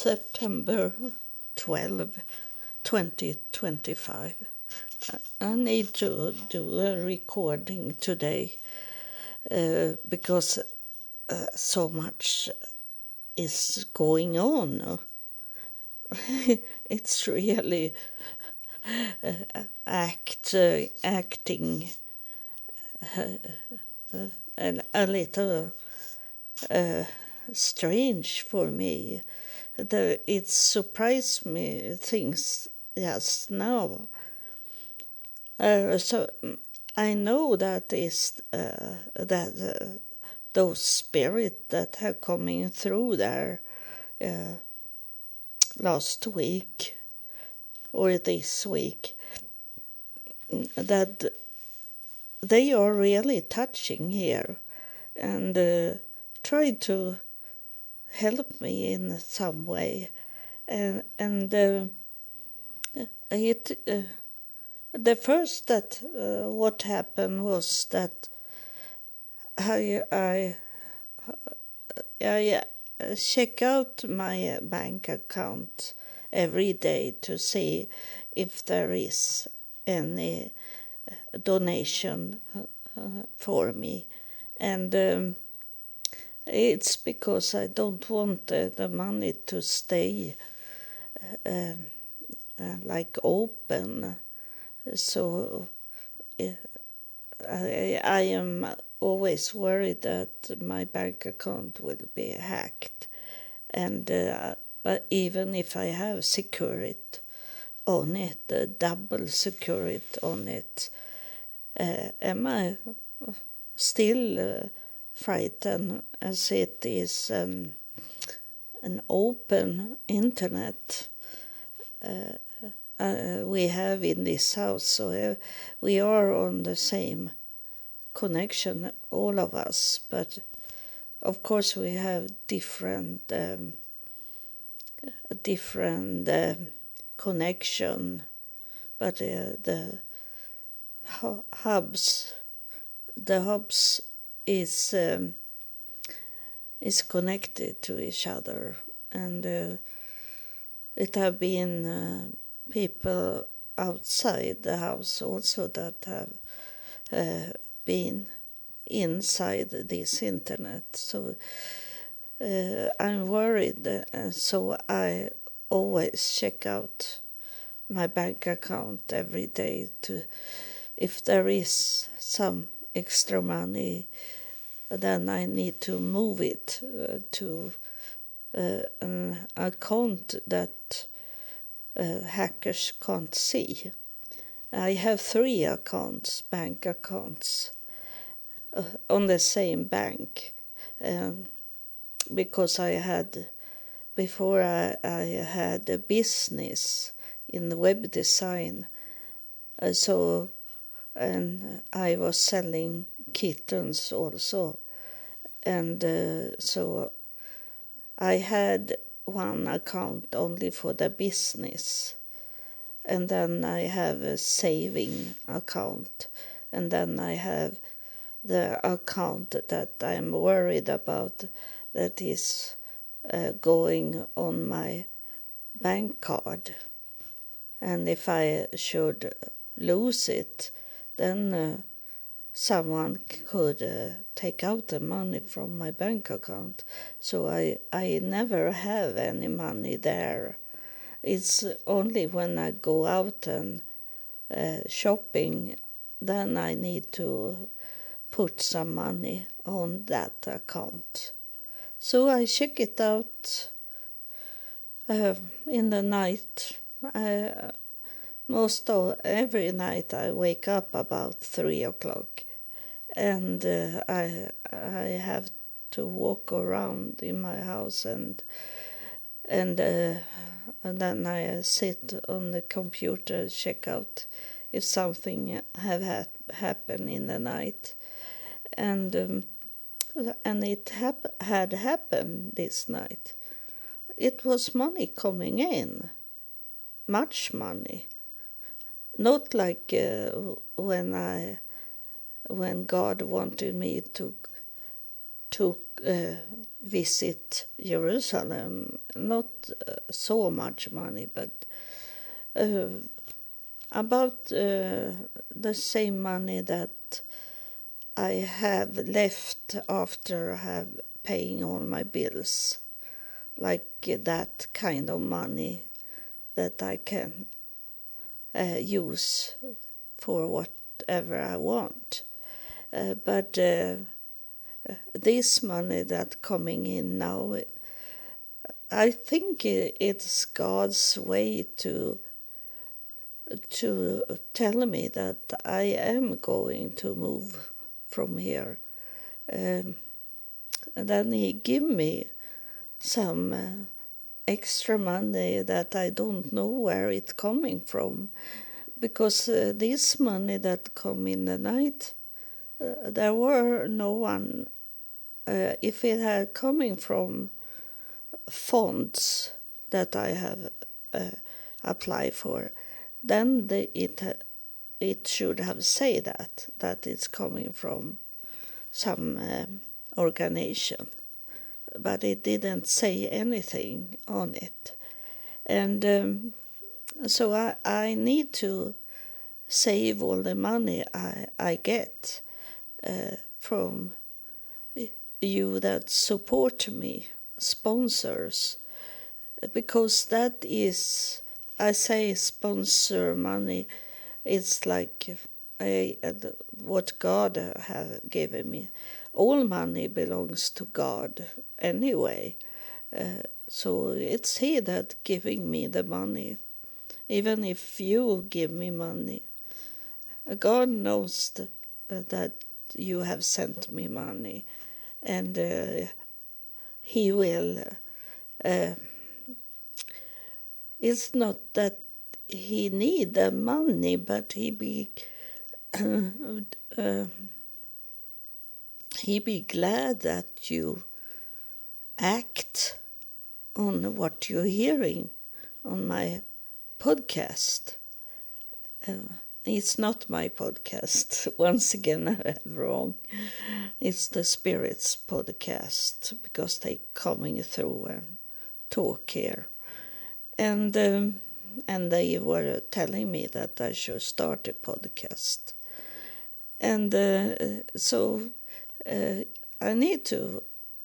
September 12, 2025. I need to do a recording today because so much is going on. It's really acting a little strange for me. It surprised me things just now. So I know that is those spirits that are coming through there last week or this week, that they are really touching here and try to help me in some way, and it the first that what happened was that I check out my bank account every day to see if there is any donation for me, and it's because I don't want the money to stay like open. So I am always worried that my bank account will be hacked, and but even if I have security on it, double security on it, am I still frightened as it is an open internet we have in this house, so we are on the same connection, all of us, but of course we have different connection, but the hubs is connected to each other, and it have been people outside the house also that have been inside this internet. So I'm worried, and so I always check out my bank account every day to if there is some extra money, then I need to move it to an account that hackers can't see. I have 3 accounts, bank accounts, on the same bank, because I had, before I had a business in web design, and I was selling kittens also, and so I had one account only for the business, and then I have a saving account, and then I have the account that I'm worried about that is going on my bank card, and if I should lose it, then someone could take out the money from my bank account. So I never have any money there. It's only when I go out and shopping, then I need to put some money on that account. So I check it out in the night. Every night I wake up about 3 o'clock, and I have to walk around in my house, and then I sit on the computer, check out if something have happened in the night, and it had happened this night. It was money coming in, much money. Not like when God wanted me to visit Jerusalem. Not so much money, but about the same money that I have left after I have paying all my bills, like that kind of money that I can use for whatever I want. But this money that coming in now, I think it's God's way to tell me that I am going to move from here. And then he give me some extra money that I don't know where it's coming from, because this money that come in the night, there were no one. If it had coming from funds that I have applied for, then it should have said that it's coming from some organization, but it didn't say anything on it. And so I need to save all the money I get from you that support me, sponsors, because that is, I say sponsor money, it's like what God have given me. All money belongs to God anyway, so it's He that giving me the money. Even if you give me money, God knows that you have sent me money, and He will. It's not that He need the money, but He be glad that you act on what you're hearing on my podcast. It's not my podcast. Once again, I am wrong. It's the Spirit's podcast, because they coming through and talk here. And they were telling me that I should start a podcast. And so I need to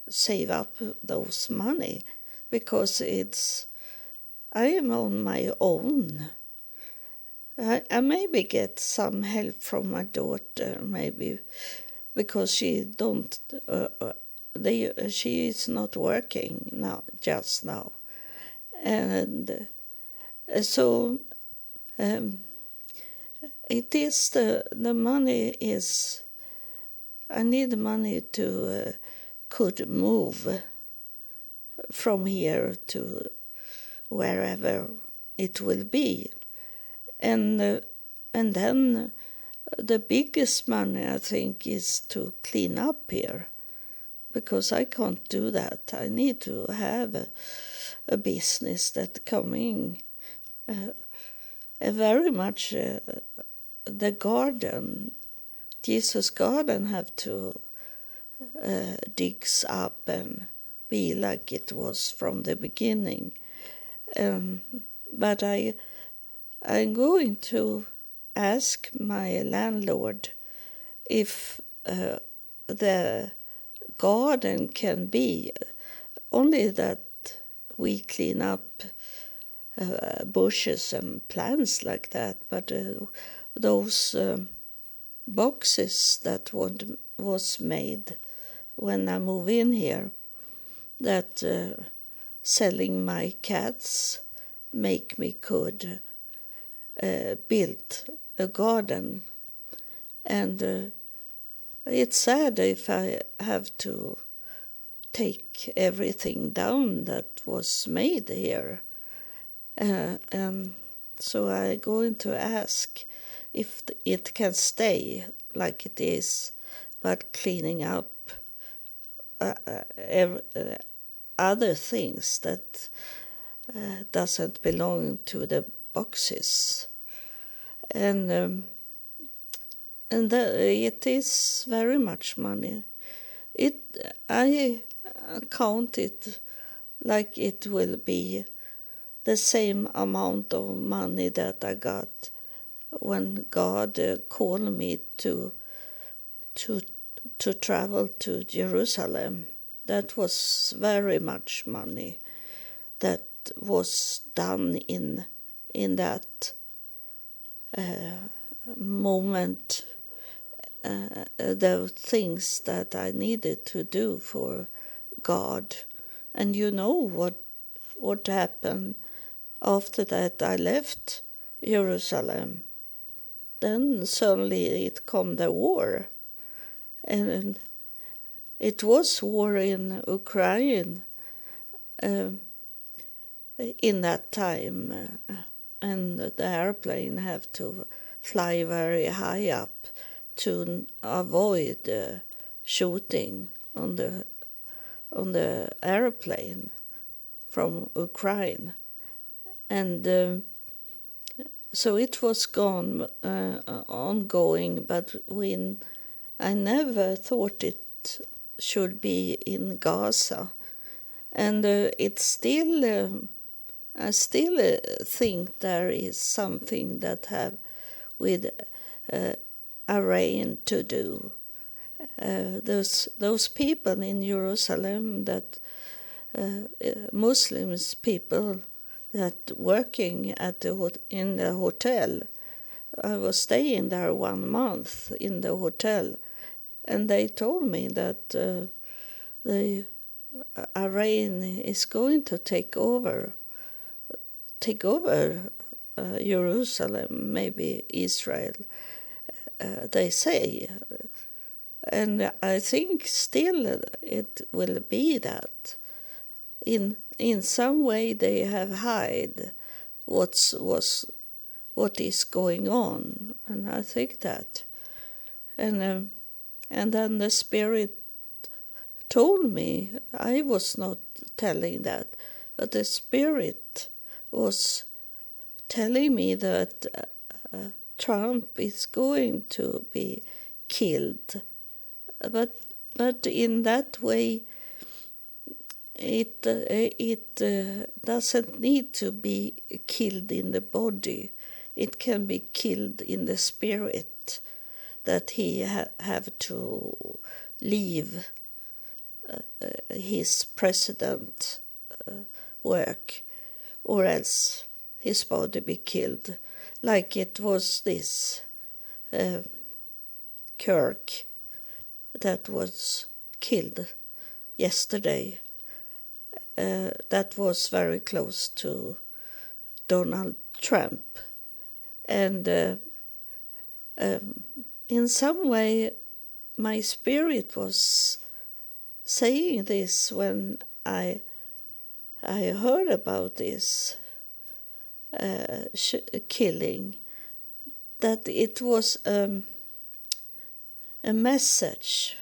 save up those money, because I am on my own. I maybe get some help from my daughter, maybe, because she is not working now, just now. And so it is the money is, I need money to could move from here to wherever it will be. And then the biggest money, I think, is to clean up here, because I can't do that. I need to have a business that coming very much the garden, Jesus' garden, have to digs up and be like it was from the beginning. But I'm going to ask my landlord if the garden can be only that we clean up bushes and plants like that, but those boxes that was made when I move in here, that selling my cats make me could build a garden. And it's sad if I have to take everything down that was made here. And so I'm going to ask if it can stay like it is, but cleaning up other things that doesn't belong to the boxes. And it is very much money. it I count it like it will be the same amount of money that I got when God called me to to travel to Jerusalem. That was very much money that was done in that moment, the things that I needed to do for God. And you know what happened after that I left Jerusalem. Then suddenly it come the war, and it was war in Ukraine in that time, and the airplane have to fly very high up to avoid shooting on the airplane from Ukraine, and so it was ongoing. But I never thought it should be in Gaza, and it's still. I still think there is something that have with Iran to do. Those people in Jerusalem, that Muslims people that working in the hotel. I was staying there 1 month in the hotel, and they told me that the Iran is going to take over Jerusalem, maybe Israel, they say. And I think still it will be that. In some way they have hide what is going on, and I think that. And then the Spirit told me, I was not telling that, but the Spirit was telling me that Trump is going to be killed. But in that way, it doesn't need to be killed in the body. It can be killed in the spirit, that he have to leave his president work, or else his body be killed, like it was this Kirk that was killed yesterday. That was very close to Donald Trump. And in some way, my spirit was saying this when I heard about this killing, that it was a message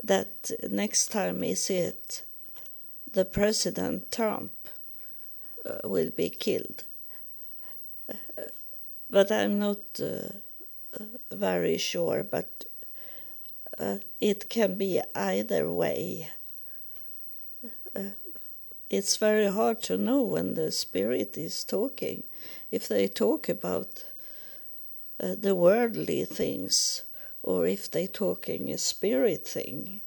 that next time is it the President Trump will be killed. But I'm not very sure, but it can be either way. It's very hard to know when the Spirit is talking. If they talk about the worldly things, or if they talking a spirit thing.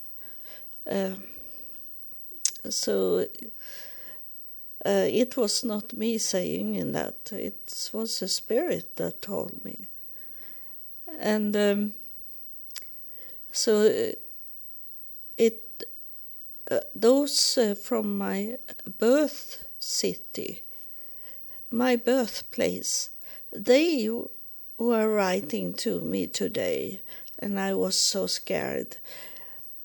So it was not me saying in that. It was a Spirit that told me. And so those from my birth city, my birthplace, they were writing to me today, and I was so scared.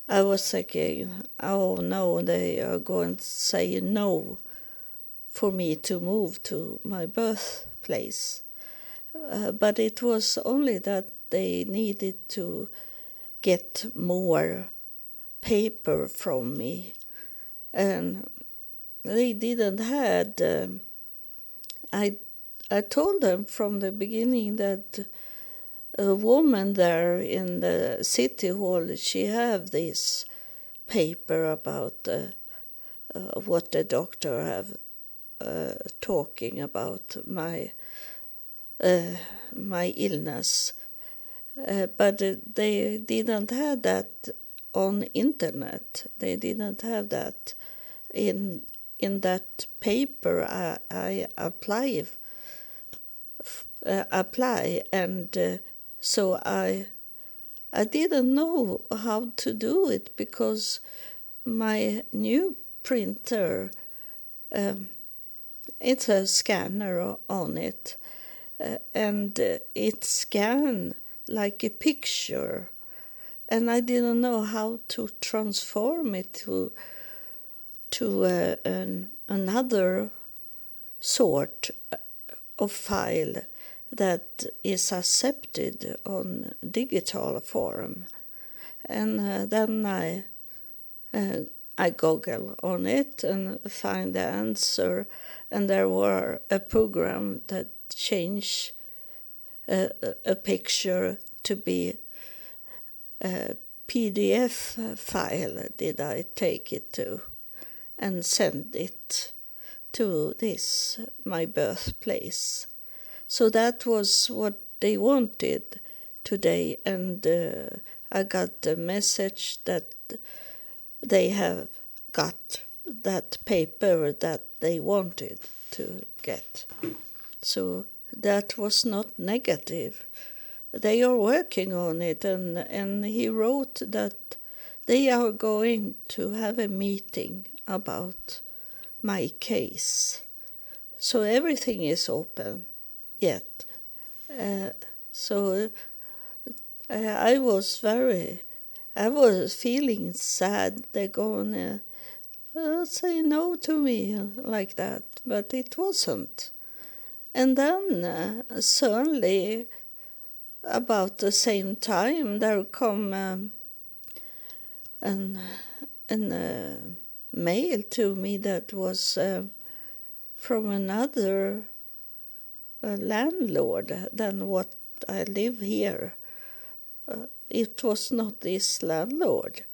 I was thinking, oh no, they are going to say no for me to move to my birthplace. But it was only that they needed to get more paper from me, and they didn't had. I told them from the beginning that a woman there in the city hall, she have this paper about what the doctor have talking about my illness, but they didn't have that on internet. They didn't have that in that paper I apply, and so I didn't know how to do it, because my new printer, it's a scanner on it, and it scans like a picture, and I didn't know how to transform it to another sort of file that is accepted on digital form. And then I Google on it and find the answer, and there were a program that changed a picture to be a PDF file. Did I take it to and send it to this, my birthplace. So that was what they wanted today, and I got the message that they have got that paper that they wanted to get. So that was not negative. They are working on it, and he wrote that they are going to have a meeting about my case. So everything is open yet. So I was feeling sad. They're going to say no to me like that, but it wasn't. And then suddenly, about the same time, there come an mail to me that was from another landlord than what I live here. It was not this landlord.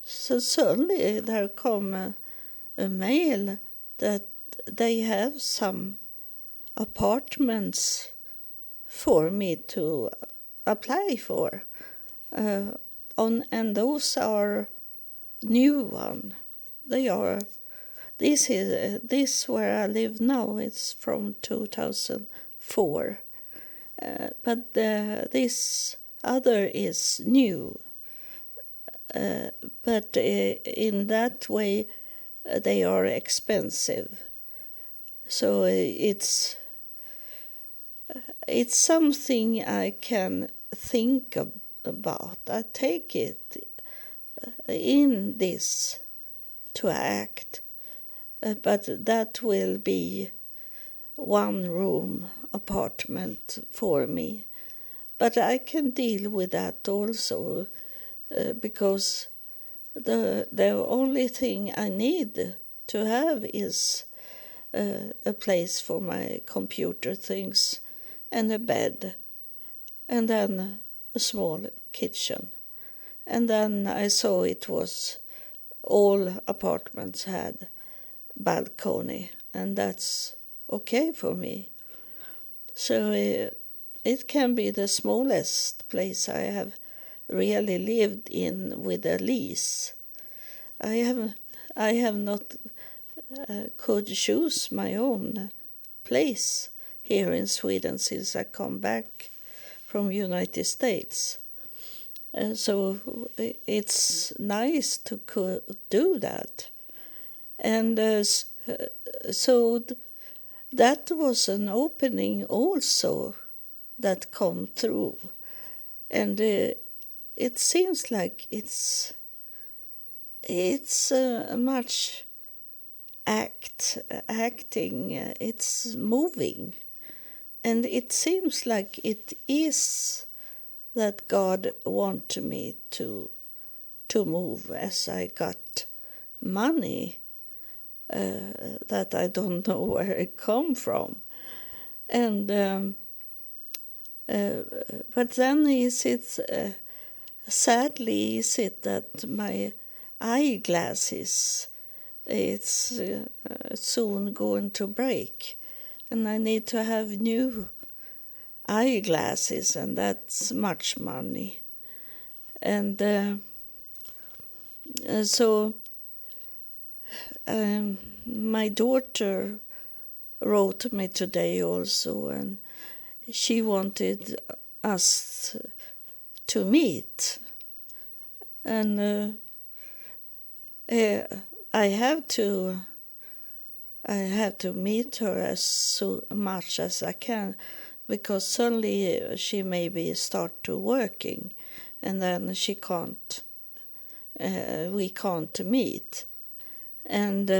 So suddenly there come a mail that they have some apartments for me to apply for, and those are new one. They are. This where I live now. It's from 2004, but this other is new. But in that way, they are expensive. So it's something I can think about. I take it in this to act, but that will be one-room apartment for me. But I can deal with that also, because the only thing I need to have is a place for my computer things and a bed, and then a small kitchen. And then I saw it was all apartments had balcony, and that's okay for me. So it can be the smallest place I have really lived in with a lease. I have not could choose my own place here in Sweden since I come back from United States. So it's nice to do that. And so that was an opening also that come through. And it seems like it's much acting, it's moving. And it seems like it is that God wanted me to move, as I got money that I don't know where it come from. And But then is it, sadly, is it that my eyeglasses, it's soon going to break, and I need to have new eyeglasses, and that's much money. And so my daughter wrote me today also, and she wanted us to meet. And I have to meet her as so much as I can, because suddenly she maybe start to working, and then she can't. We can't meet, and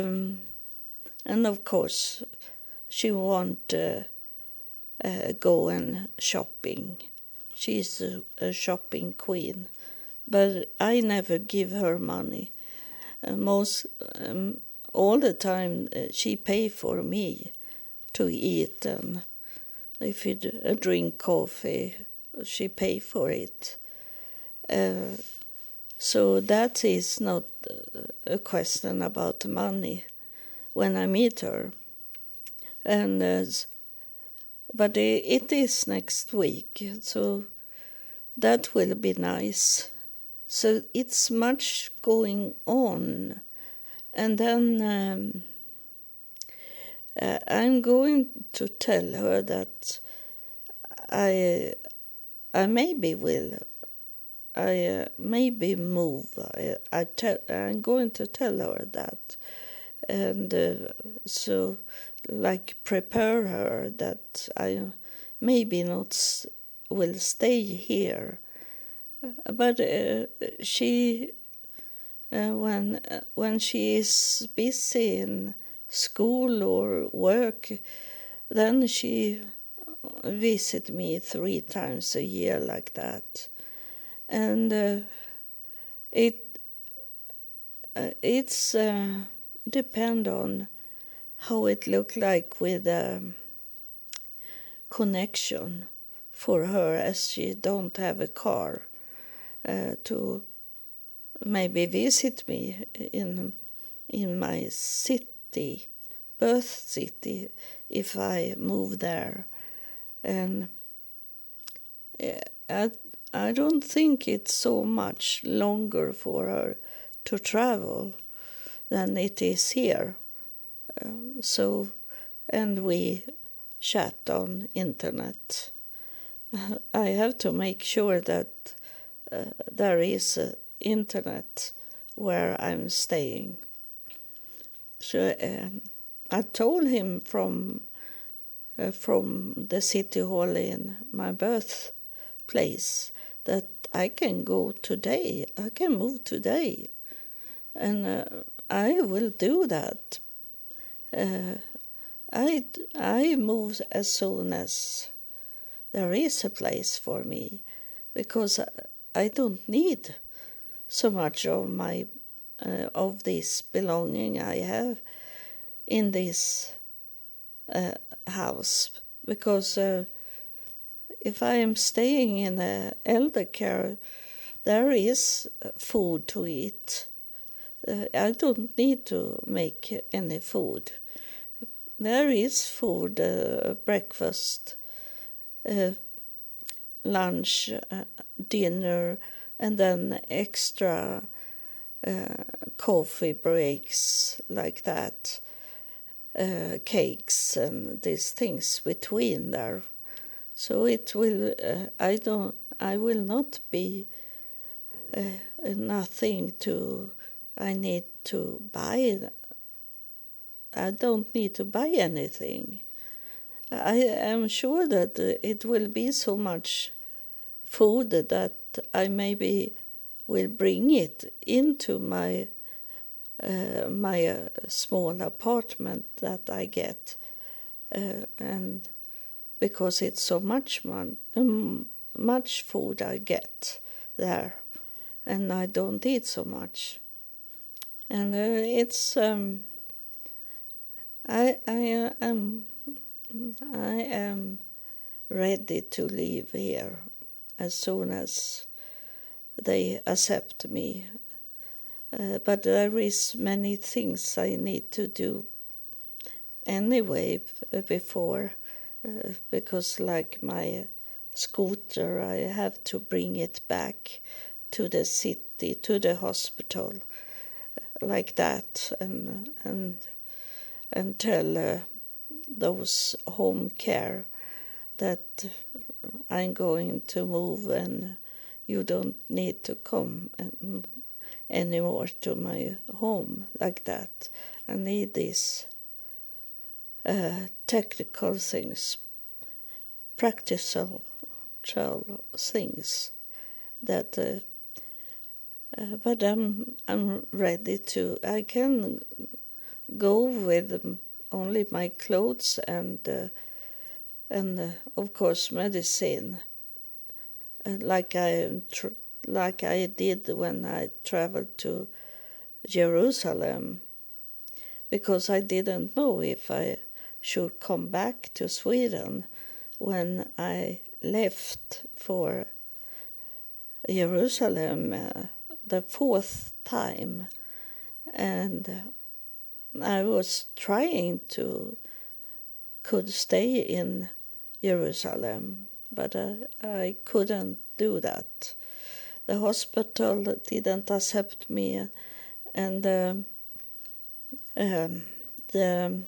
of course she won't go and shopping. She's a shopping queen, but I never give her money. Most all the time she pay for me to eat, and if you drink coffee, she pay for it. So that is not a question about money when I meet her. And but it is next week, so that will be nice. So it's much going on. And then I'm going to tell her that I maybe will. I maybe move. I'm going to tell her that. And so, like, prepare her that I maybe not will stay here. But she, when she is busy in school or work, then she visit me 3 times a year like that. And it's depend on how it look like with connection for her, as she don't have a car to maybe visit me in my city, birth city, if I move there. And I don't think it's so much longer for her to travel than it is here. So, and we chat on internet. I have to make sure that there is internet where I'm staying. So I told him from the city hall in my birthplace that I can go today. I can move today, and I will do that. I move as soon as there is a place for me, because I don't need so much of my of this belonging I have in this house, because if I am staying in an elder care, there is food to eat. I don't need to make any food. There is food, breakfast, lunch, dinner, and then extra coffee breaks like that, cakes and these things between there. So it will. I will not be nothing to. I need to buy. I don't need to buy anything. I am sure that it will be so much food that I maybe will bring it into my small apartment that I get, and because it's so much much food I get there, and I don't eat so much, and it's I am ready to leave here as soon as they accept me. But there is many things I need to do anyway before, because like my scooter, I have to bring it back to the city, to the hospital, like that, and tell those home care that I'm going to move and you don't need to come anymore to my home, like that. I need these technical things, practical things that but I'm ready to. I can go with only my clothes and of course medicine, like I did when I traveled to Jerusalem, because I didn't know if I should come back to Sweden when I left for Jerusalem the fourth time, and I was trying to could stay in Jerusalem, but I couldn't do that. The hospital didn't accept me, and the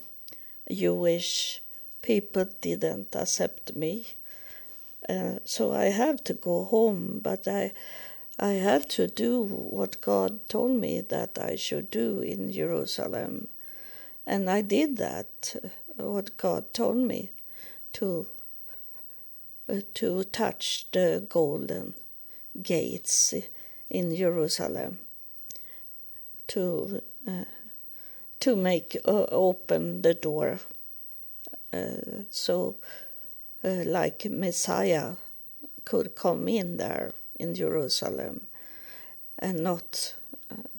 Jewish people didn't accept me. So I have to go home, but I had to do what God told me that I should do in Jerusalem. And I did that, what God told me, to touch the golden gates in Jerusalem, to make open the door, so like Messiah could come in there in Jerusalem and not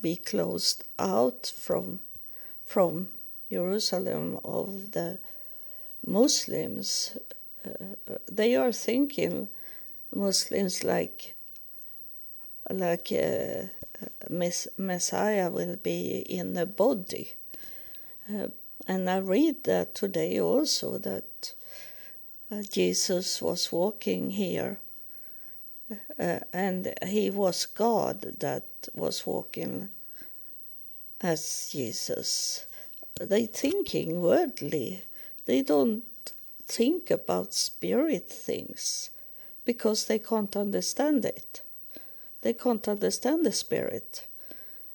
be closed out from Jerusalem of the Muslims. They are thinking Muslims like Messiah will be in a body. And I read that today also, that Jesus was walking here, and he was God that was walking as Jesus. They thinking worldly. They don't think about spirit things because they can't understand it. They can't understand the spirit.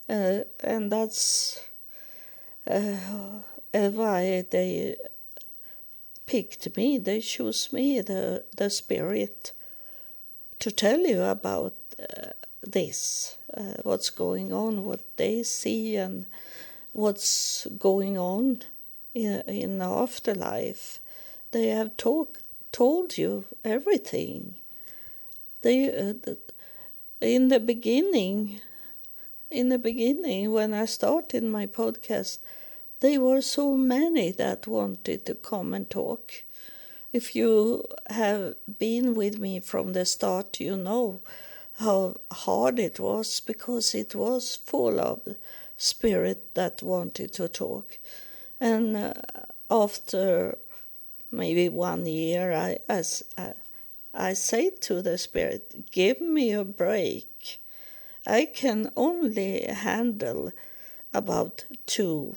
And that's why they picked me. They chose me, the spirit, to tell you about this, what's going on, what they see, and what's going on in the afterlife. They have told you everything. They in the beginning, when I started my podcast, there were so many that wanted to come and talk. If you have been with me from the start, you know how hard it was, because it was full of spirit that wanted to talk. And after maybe 1 year, I say to the spirit, give me a break. I can only handle about 2,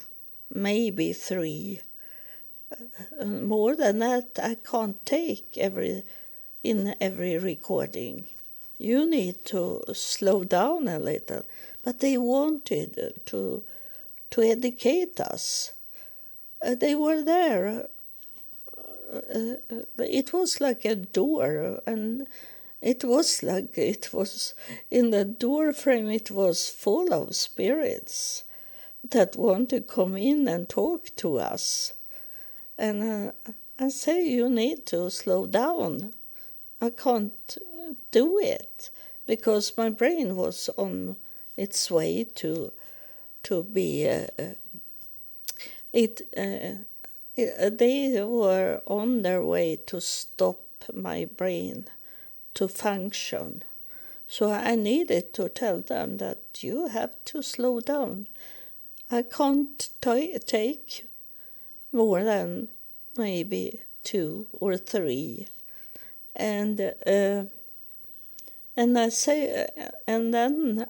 maybe 3. More than that, I can't take in every recording. You need to slow down a little. But they wanted to educate us. They were there. It was like a door, and it was in the door frame. It was full of spirits that want to come in and talk to us. And I say, you need to slow down. I can't do it, because my brain was on its way to be they were on their way to stop my brain to function. So I needed to tell them that you have to slow down. I can't take more than maybe 2 or 3. And then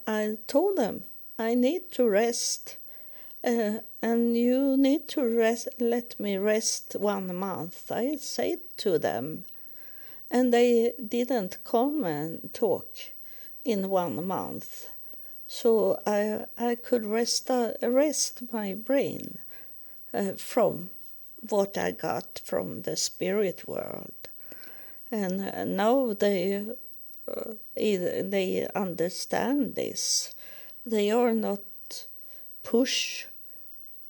I told them, I need to rest. And you need to let me rest 1 month, I said to them. And they didn't come and talk in 1 month. So I could rest my brain from what I got from the spirit world. And now they understand this. They are not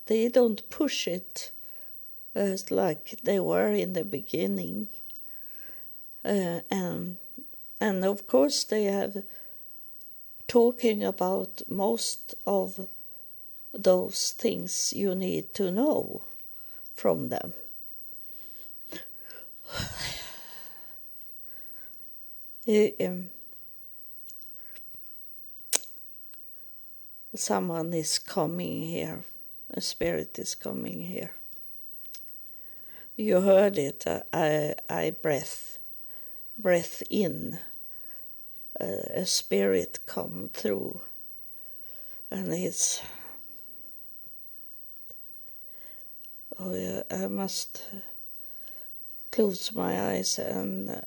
they don't push it as like they were in the beginning. And of course they have talking about most of those things you need to know from them. Someone is coming here. A spirit is coming here. You heard it. I breath in. A spirit come through, and it's. Oh yeah, I must close my eyes and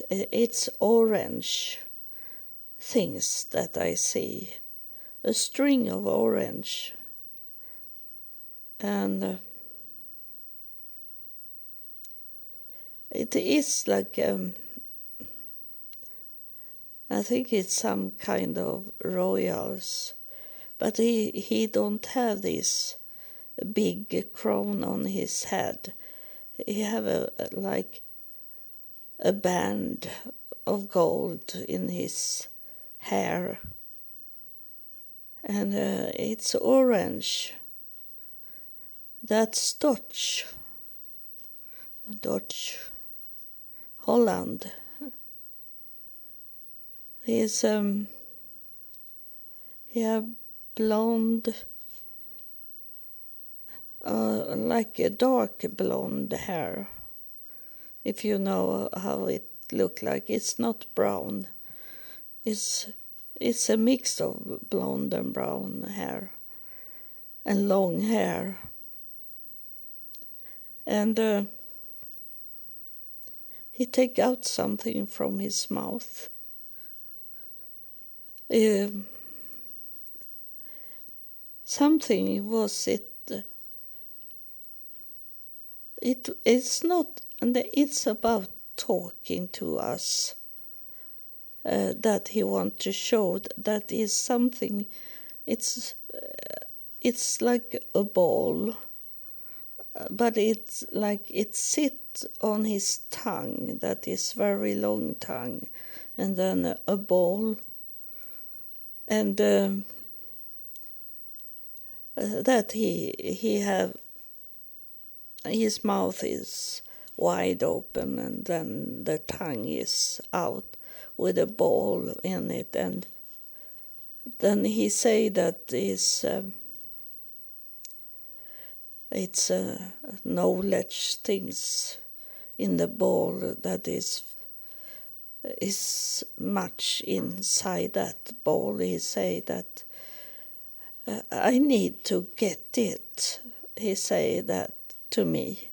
it's orange things that I see, a string of orange, and it is like I think it's some kind of royals, but he don't have this big crown on his head. He have like a band of gold in his hair, and it's orange. That's Dutch, Holland. He's he have blonde, like a dark blonde hair. If you know how it look like, it's not brown. It's a mix of blonde and brown hair, and long hair. And he take out something from his mouth. Something was it. It's not. It's about talking to us. That he want to show that is something. It's like a ball, but it's like it sits on his tongue. That is very long tongue, and then a ball, and that he have. His mouth is wide open, and then the tongue is out with a ball in it, and then he say that it's knowledge things in the ball that is much inside that ball. He say that I need to get it. He say that to me.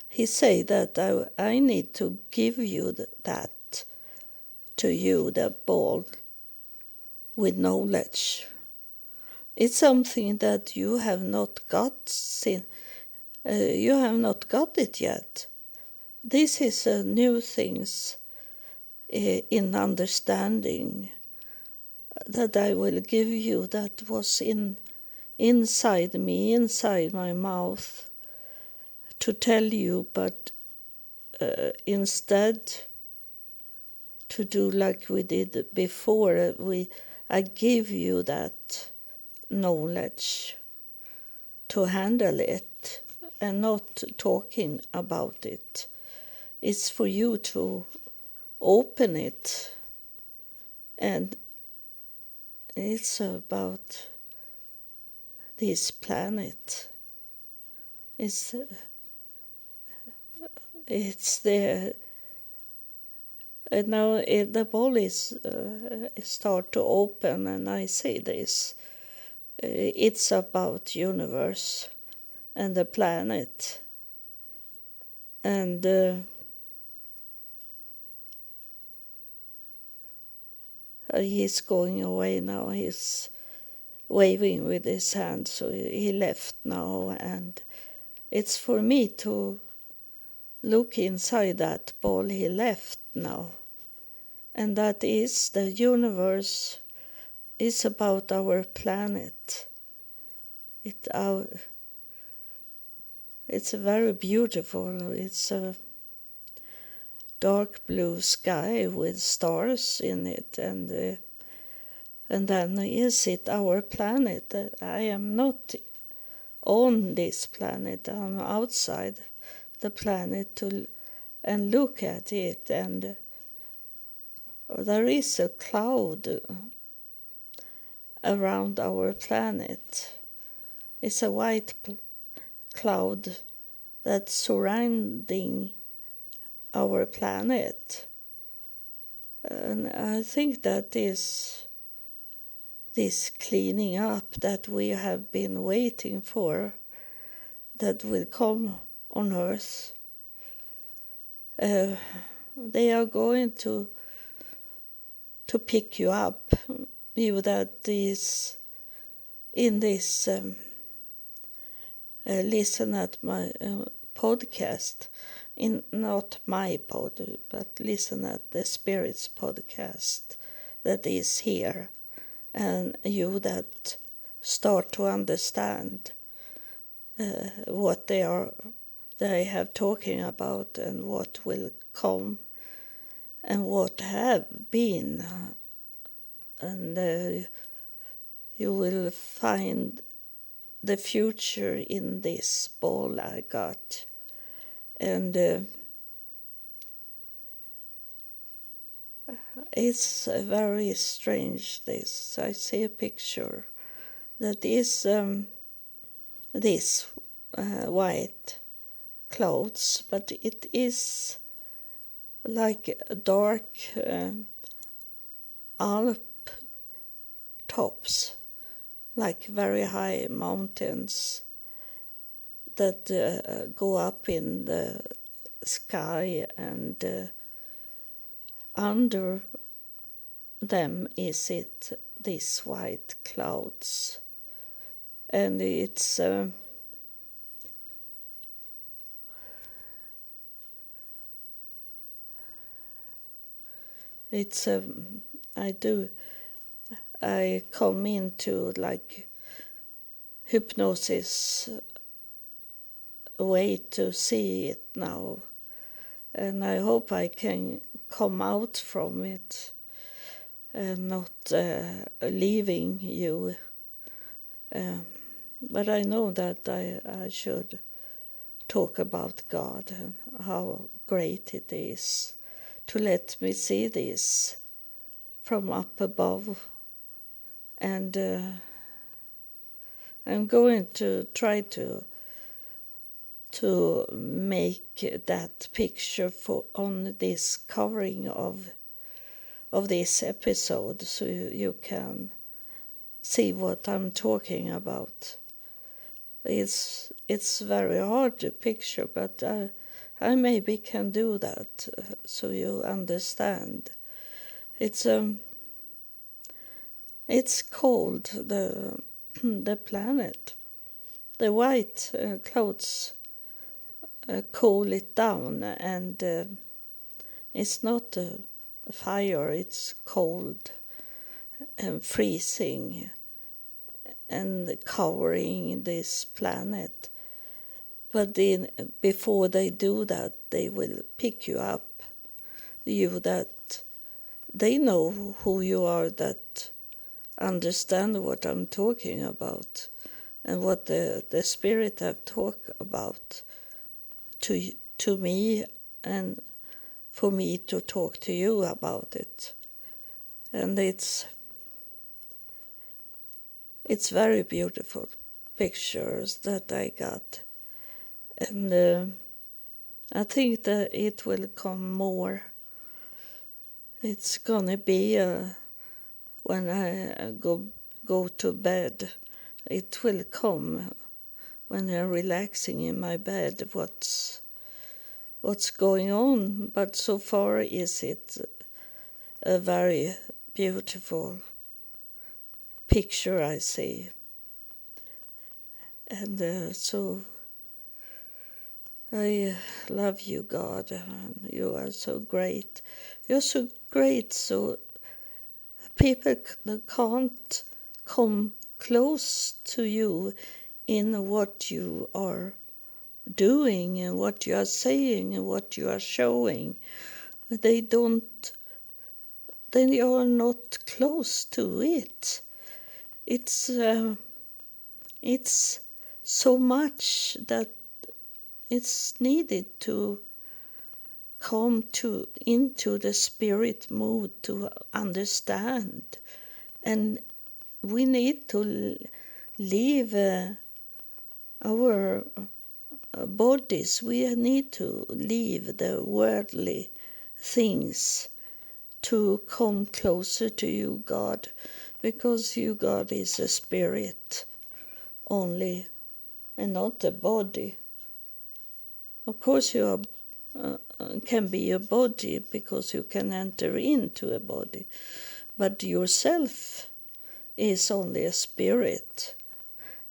He say that I need to give you that to you, the ball with knowledge. It's something that you have not got you have not got it yet. This is a new things in understanding that I will give you that was inside me, inside my mouth, to tell you, but instead to do like we did before, I give you that knowledge to handle it and not talking about it. It's for you to open it, and it's about this planet. It's there. And now the ball is start to open, and I say this. It's about universe and the planet, and he's going away now. He's waving with his hand, so he left now, and it's for me to look inside that ball he left now, and that is the universe is about our planet. It's very beautiful. It's a dark blue sky with stars in it, and then is it our planet? I am not on this planet. I'm outside the planet and look at it, and there is a cloud around our planet. It's a white cloud that's surrounding our planet, and I think that is this cleaning up that we have been waiting for, that will come on Earth. They are going to pick you up, you that is in this listen at my podcast, not my pod, but listen at the Spirit's podcast that is here, and you that start to understand what they have talking about, and what will come, and what have been, and you will find the future in this ball I got. And it's very strange, this. I see a picture that is this white clouds, but it is like dark Alp tops, like very high mountains that go up in the sky, and under them is it these white clouds, and it's I come into like hypnosis way to see it now, and I hope I can come out from it and not leaving you, but I know that I should talk about God and how great it is to let me see this from up above, and I'm going to try to make that picture on this covering of this episode, so you can see what I'm talking about. It's very hard to picture, but I maybe can do that, so you understand. It's cold, the planet. The white clouds cool it down, and it's not a fire, it's cold and freezing and covering this planet. But before they do that, they will pick you up, you that they know who you are, that understand what I'm talking about, and what the Spirit have talked about to me, and for me to talk to you about it. And it's very beautiful pictures that I got. And I think that it will come more. It's gonna be when I go to bed. It will come when I'm relaxing in my bed. What's going on? But so far is it a very beautiful picture I see. And so I love you, God. And you are so great. You're so great, so people can't come close to you in what you are doing and what you are saying and what you are showing. They are not close to it. It's so much that it's needed to come into the spirit mood to understand, and we need to leave our bodies. We need to leave the worldly things to come closer to you, God, because you, God, is a spirit only and not a body. Of course you are, can be a body because you can enter into a body, but yourself is only a spirit,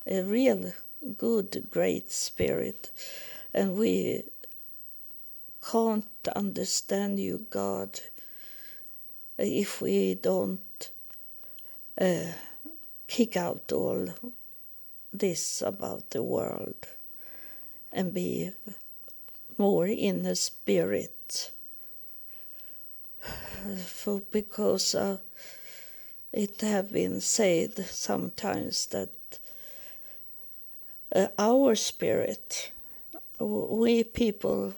a real good, great spirit. And we can't understand you, God, if we don't kick out all this about the world and be more in the spirit. Because it have been said sometimes that our spirit, we people,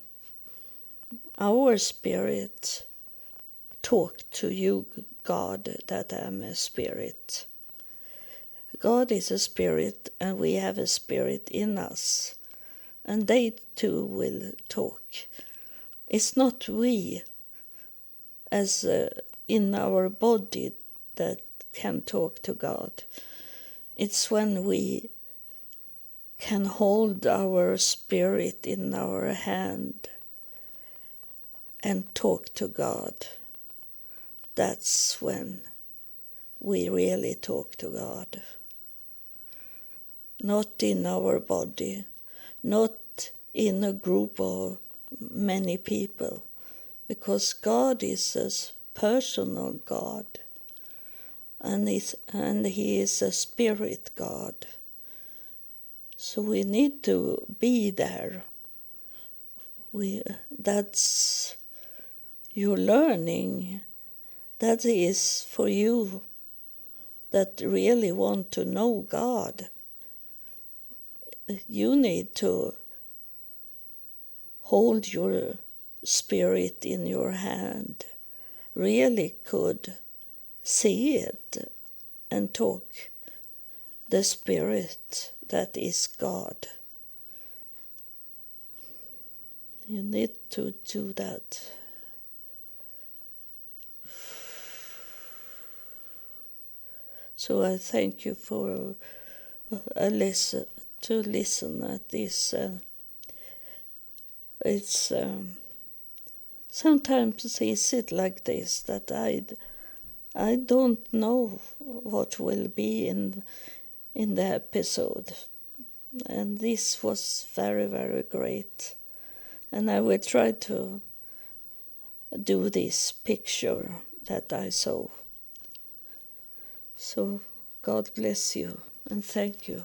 our spirit talk to you, God, that I am a spirit. God is a spirit, and we have a spirit in us, and they too will talk. It's not we as in our body that can talk to God. It's when we can hold our spirit in our hand and talk to God. That's when we really talk to God. Not in our body, not in a group of many people, because God is a personal God, and He is a spirit God. So we need to be there. That's your learning. That is for you that really want to know God. You need to hold your spirit in your hand, really could see it and talk the spirit that is God. You need to do that. So I thank you for listen at this. It's sometimes is it like this that I don't know what will be in the episode, and this was very, very great, and I will try to do this picture that I saw. So God bless you and thank you.